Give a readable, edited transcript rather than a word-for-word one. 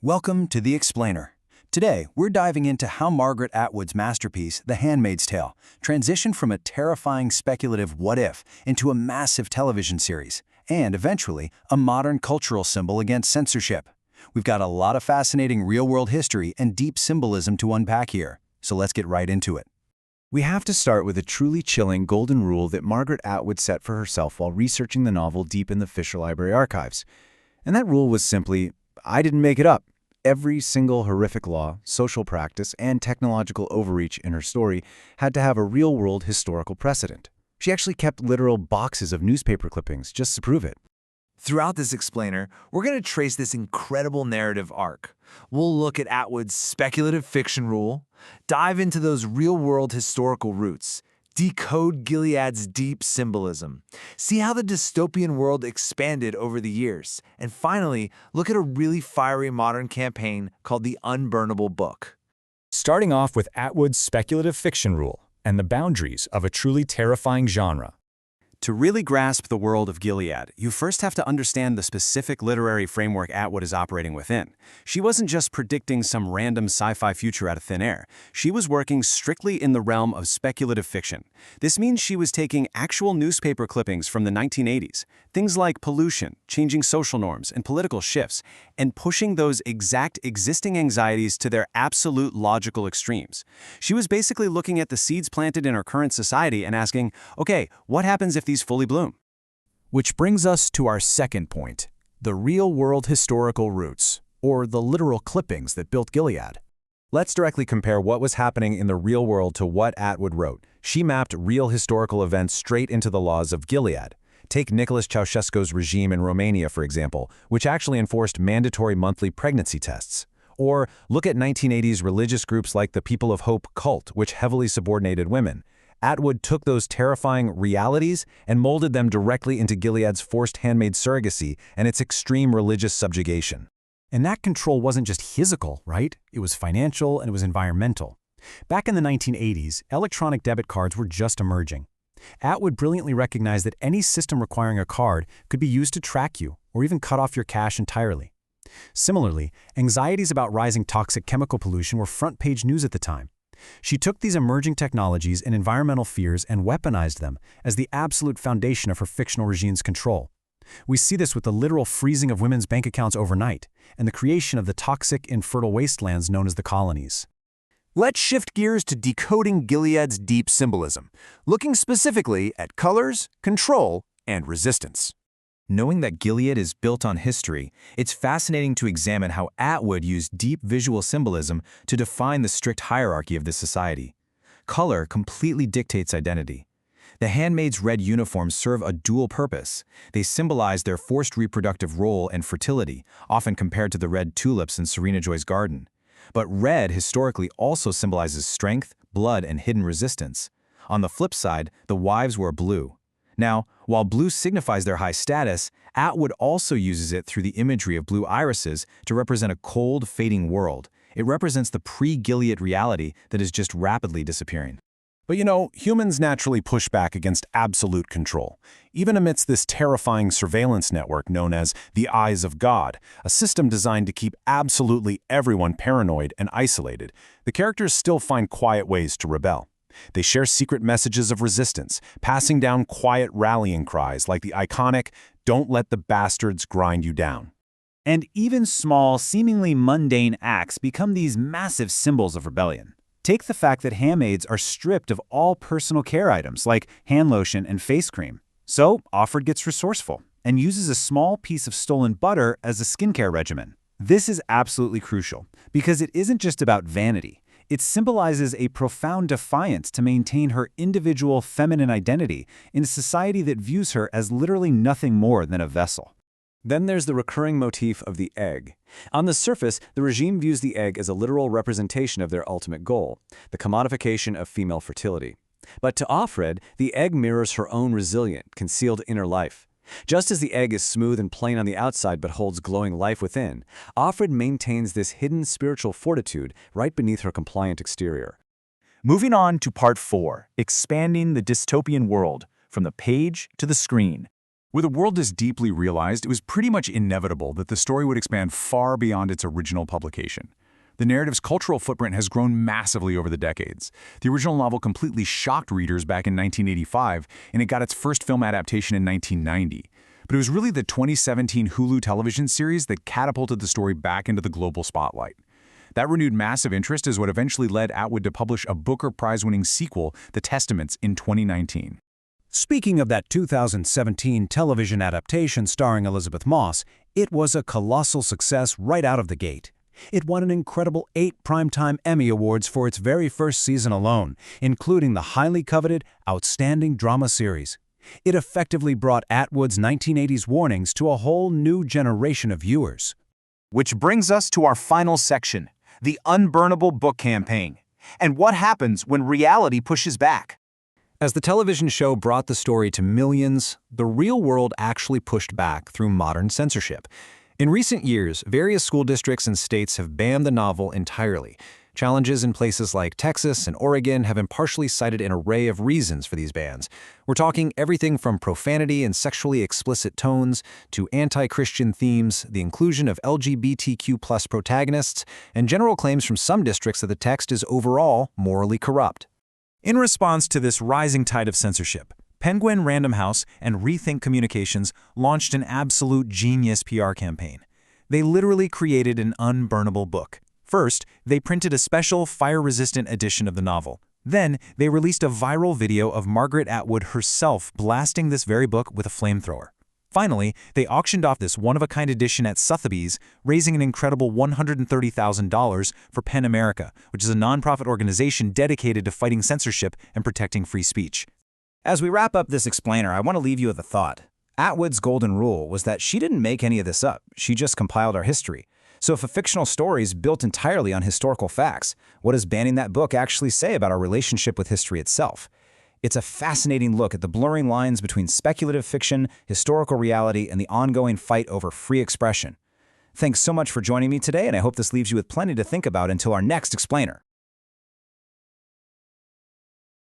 Welcome to The Explainer. Today, we're diving into how Margaret Atwood's masterpiece, The Handmaid's Tale, transitioned from a terrifying speculative what-if into a massive television series, and eventually, a modern cultural symbol against censorship. We've got a lot of fascinating real-world history and deep symbolism to unpack here, so let's get right into it. We have to start with a truly chilling golden rule that Margaret Atwood set for herself while researching the novel deep in the Fisher Library archives. And that rule was simply, I didn't make it up. Every single horrific law, social practice, and technological overreach in her story had to have a real-world historical precedent. She actually kept literal boxes of newspaper clippings just to prove it. Throughout this explainer, we're going to trace this incredible narrative arc. We'll look at Atwood's speculative fiction rule, dive into those real-world historical roots, decode Gilead's deep symbolism, see how the dystopian world expanded over the years, and finally, look at a really fiery modern campaign called the Unburnable Book. Starting off with Atwood's speculative fiction rule and the boundaries of a truly terrifying genre. To really grasp the world of Gilead, you first have to understand the specific literary framework Atwood is operating within. She wasn't just predicting some random sci-fi future out of thin air. She was working strictly in the realm of speculative fiction. This means she was taking actual newspaper clippings from the 1980s, things like pollution, changing social norms, and political shifts, and pushing those exact existing anxieties to their absolute logical extremes. She was basically looking at the seeds planted in our current society and asking, okay, what happens if these fully bloom? Which brings us to our second point, the real-world historical roots, or the literal clippings that built Gilead. Let's directly compare what was happening in the real world to what Atwood wrote. She mapped real historical events straight into the laws of Gilead. Take Nicholas Ceausescu's regime in Romania, for example, which actually enforced mandatory monthly pregnancy tests. Or look at 1980s religious groups like the People of Hope cult, which heavily subordinated women. Atwood took those terrifying realities and molded them directly into Gilead's forced handmaid surrogacy and its extreme religious subjugation. And that control wasn't just physical, right? It was financial and it was environmental. Back in the 1980s, electronic debit cards were just emerging. Atwood brilliantly recognized that any system requiring a card could be used to track you or even cut off your cash entirely. Similarly, anxieties about rising toxic chemical pollution were front-page news at the time. She took these emerging technologies and environmental fears and weaponized them as the absolute foundation of her fictional regime's control. We see this with the literal freezing of women's bank accounts overnight and the creation of the toxic, infertile wastelands known as the colonies. Let's shift gears to decoding Gilead's deep symbolism, looking specifically at colors, control, and resistance. Knowing that Gilead is built on history, it's fascinating to examine how Atwood used deep visual symbolism to define the strict hierarchy of this society. Color completely dictates identity. The handmaids' red uniforms serve a dual purpose. They symbolize their forced reproductive role and fertility, often compared to the red tulips in Serena Joy's garden. But red historically also symbolizes strength, blood, and hidden resistance. On the flip side, the wives wore blue. Now, while blue signifies their high status, Atwood also uses it through the imagery of blue irises to represent a cold, fading world. It represents the pre-Gilead reality that is just rapidly disappearing. But humans naturally push back against absolute control. Even amidst this terrifying surveillance network known as the Eyes of God, a system designed to keep absolutely everyone paranoid and isolated, the characters still find quiet ways to rebel. They share secret messages of resistance, passing down quiet rallying cries like the iconic, "Don't let the bastards grind you down." And even small, seemingly mundane acts become these massive symbols of rebellion. Take the fact that handmaids are stripped of all personal care items like hand lotion and face cream. So, Alfred gets resourceful and uses a small piece of stolen butter as a skincare regimen. This is absolutely crucial because it isn't just about vanity. It symbolizes a profound defiance to maintain her individual feminine identity in a society that views her as literally nothing more than a vessel. Then there's the recurring motif of the egg. On the surface, the regime views the egg as a literal representation of their ultimate goal, the commodification of female fertility. But to Alfred, the egg mirrors her own resilient, concealed inner life. Just as the egg is smooth and plain on the outside but holds glowing life within, Alfred maintains this hidden spiritual fortitude right beneath her compliant exterior. Moving on to Part 4, expanding the dystopian world, from the page to the screen. With a world as deeply realized, it was pretty much inevitable that the story would expand far beyond its original publication. The narrative's cultural footprint has grown massively over the decades. The original novel completely shocked readers back in 1985, and it got its first film adaptation in 1990. But it was really the 2017 Hulu television series that catapulted the story back into the global spotlight. That renewed massive interest is what eventually led Atwood to publish a Booker Prize-winning sequel, The Testaments, in 2019. Speaking of that 2017 television adaptation starring Elizabeth Moss, it was a colossal success right out of the gate. It won an incredible 8 Primetime Emmy Awards for its very first season alone, including the highly coveted Outstanding Drama Series. It effectively brought Atwood's 1980s warnings to a whole new generation of viewers. Which brings us to our final section, the unburnable book campaign, and what happens when reality pushes back. As the television show brought the story to millions, the real world actually pushed back through modern censorship. In recent years, various school districts and states have banned the novel entirely. Challenges in places like Texas and Oregon have impartially cited an array of reasons for these bans. We're talking everything from profanity and sexually explicit tones to anti-Christian themes, the inclusion of LGBTQ+ protagonists, and general claims from some districts that the text is overall morally corrupt. In response to this rising tide of censorship, Penguin Random House and Rethink Communications launched an absolute genius PR campaign. They literally created an unburnable book. First, they printed a special fire-resistant edition of the novel. Then, they released a viral video of Margaret Atwood herself blasting this very book with a flamethrower. Finally, they auctioned off this one-of-a-kind edition at Sotheby's, raising an incredible $130,000 for PEN America, which is a nonprofit organization dedicated to fighting censorship and protecting free speech. As we wrap up this explainer, I want to leave you with a thought. Atwood's golden rule was that she didn't make any of this up, she just compiled our history. So if a fictional story is built entirely on historical facts, what does banning that book actually say about our relationship with history itself? It's a fascinating look at the blurring lines between speculative fiction, historical reality, and the ongoing fight over free expression. Thanks so much for joining me today, and I hope this leaves you with plenty to think about until our next explainer.